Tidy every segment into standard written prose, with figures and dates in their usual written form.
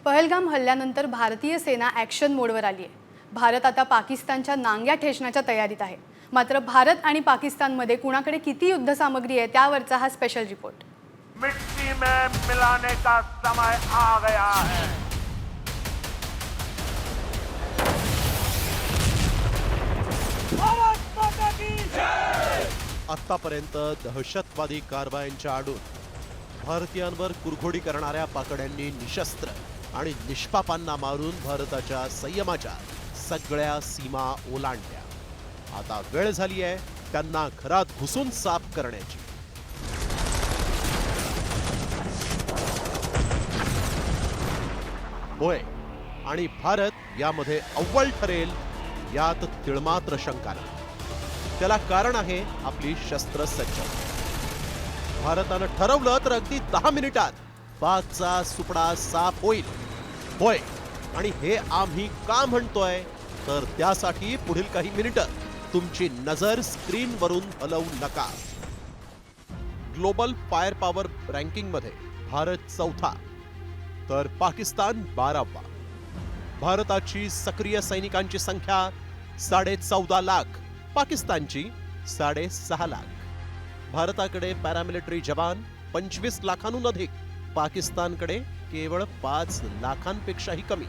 पहलगाम हल्ल्यानंतर भारतीय सेना ॲक्शन मोडवर आली आहे. भारत आता पाकिस्तानच्या नांग्या ठेचण्याच्या तयारीत आहे. मात्र भारत आणि पाकिस्तानमध्ये कुणाकडे किती युद्धसामग्री आहे त्यावरचा हा स्पेशल रिपोर्ट. मिट्टी में मिलाने का समय आ गया है. भारत माता की जय. आतापर्यंत दहशतवादी कारवायांच्या आडून भारतीयांवर कुरघोडी करणाऱ्या पाकड्यांनी निशस्त्र आणि निष्पापांना मारून भारताच्या संयमाच्या सगळ्या सीमा ओलांडल्या. आता वेळ झाली आहे त्यांना घरात घुसून साफ करण्याची. होय, आणि भारत यामध्ये अव्वल ठरेल यात तिळमात्र शंका नाही. त्याला कारण आहे आपली शस्त्रसज्जता. भारतानं ठरवलं तर अगदी 10 मिनिटात पाकचा सुपडा साफ होईल. होय, आणि हे आम्ही का म्हणतोय तर त्यासाठी पुढील काही मिनिटं तुमची नजर स्क्रीनवरून हलवू नका. ग्लोबल फायर पॉवर रँकिंगमध्ये भारत 4था तर पाकिस्तान 12वा. भारताची सक्रिय सैनिकांची संख्या 14.5 लाख, पाकिस्तानची 6.5 लाख. भारताकडे पॅरामिलिटरी जवान 25 लाखांहून अधिक, पाकिस्तानकडे केवळ 5 लाखांपेक्षाही कमी.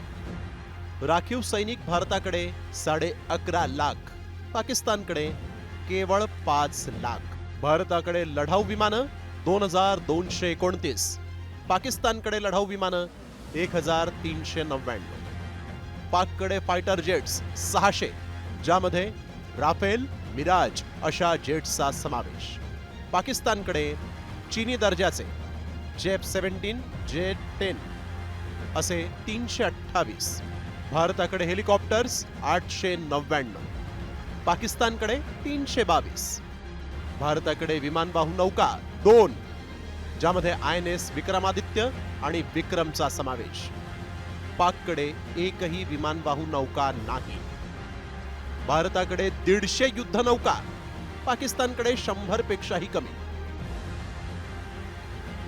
राखीव सैनिक भारताकडे 11.5 लाख, पाकिस्तानकडे केवळ 5 लाख. भारताकडे लढाऊ विमानं 2229, पाकिस्तानकडे लढाऊ विमानं 1399. पाककडे फायटर जेट्स 600, ज्यामध्ये राफेल, मिराज अशा जेट्सचा समावेश. पाकिस्तानकडे चीनी दर्जाचे जेफ 17, जेट 10 असे 328. भारताकडे हेलिकॉप्टर्स 899, पाकिस्तानकडे 322. भारताकडे विमानवाहू नौका 2, ज्यामध्ये INS विक्रमादित्य आणि विक्रमचा समावेश. पाककडे एकही विमानवाहू नौका नाही. भारताकडे 150 युद्धनौका, पाकिस्तानकडे 100 पेक्षाही कमी.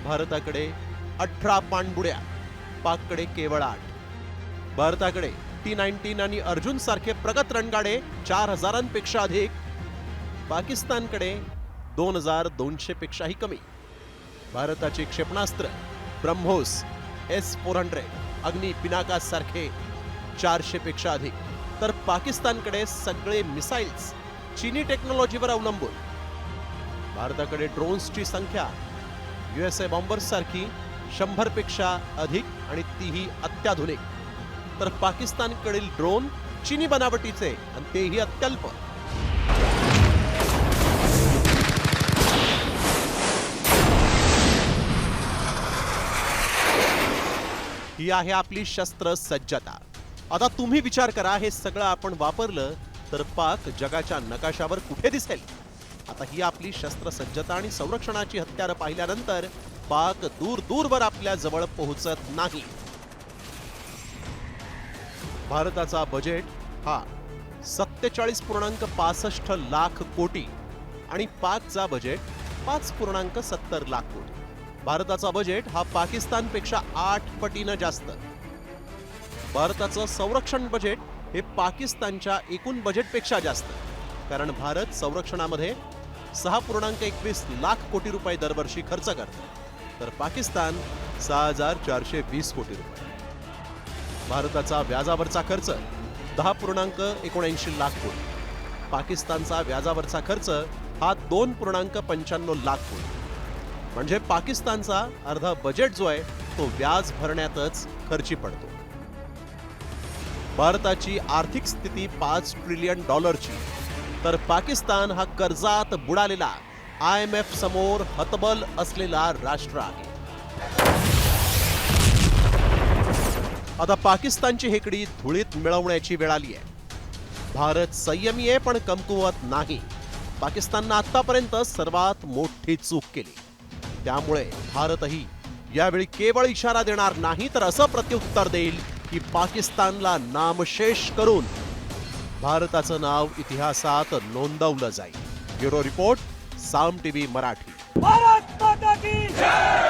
भारताकडे 18 पाणबुड्या, पाककडे केवळ 8. भारताकडे T-19 आणि अर्जुन सारखे प्रगत रणगाडे 4000पेक्षा अधिक, पाकिस्तानकडे 2200 पेक्षाही कमी. भारताची क्षेपणास्त्र ब्रह्मोस, S-400, अग्नि पिनाका सारखे 400 पेक्षा अधिक, तर पाकिस्तानकडे सगळे मिसाइल्स चीनी टेक्नॉलॉजीवर अवलंबून. भारताकडे ड्रोन्सची संख्या USA बॉम्बर्स सारखी 100 पेक्षा अधिक आणि तीही अत्याधुनिक, तर पाकिस्तानकडील ड्रोन चीनी बनावटीचे आणि तेही अत्यल्प. ही आहे आपली शस्त्र सज्जता. आता तुम्ही विचार करा, हे सगळं आपण वापरलं तर पाक जगाच्या नकाशावर कुठे दिसेल? आता ही आपली शस्त्रसज्जता आणि संरक्षणाची हत्यारं पाहिल्यानंतर पाक दूर दूरवर आपल्या जवळ पोहोचत नाही. भारताचा बजेट हा 47.65 लाख कोटी आणि पाकचा बजेट 5.70 लाख कोटी. भारताचा बजेट हा पाकिस्तानपेक्षा 8 पटीनं जास्त. भारताचं संरक्षण बजेट हे पाकिस्तानच्या एकूण बजेटपेक्षा जास्त, कारण भारत संरक्षणामध्ये 6.21 लाख कोटी रुपये दरवर्षी खर्च करतो, तर पाकिस्तान 6420 कोटी रुपये. भारताचा व्याजावरचा खर्च 10.79 लाख कोटी, पाकिस्तानचा व्याजावरचा खर्च हा 2.95 लाख कोटी. म्हणजे पाकिस्तानचा अर्धा बजेट जो आहे तो व्याज भरण्यातच खर्ची पडतो. भारताची आर्थिक स्थिती $5 ट्रिलियन, तर पाकिस्तान हा कर्जात बुडालेला IMF समोर हतबल असलेला राष्ट्र आहे. आता पाकिस्तानची हेकडी धुळीत मिळवण्याची वेळ आली आहे. भारत संयमी आहे पण कमकुवत नाही. पाकिस्ताननं आतापर्यंत सर्वात मोठी चूक केली, त्यामुळे भारतही यावेळी केवळ इशारा देणार नाही तर असं प्रत्युत्तर देईल की पाकिस्तानला नामशेष करून भारताचं नाव इतिहासात नोंदवलं जाईल. ब्युरो रिपोर्ट, साम टीव्ही मराठी. भारत माता की जय.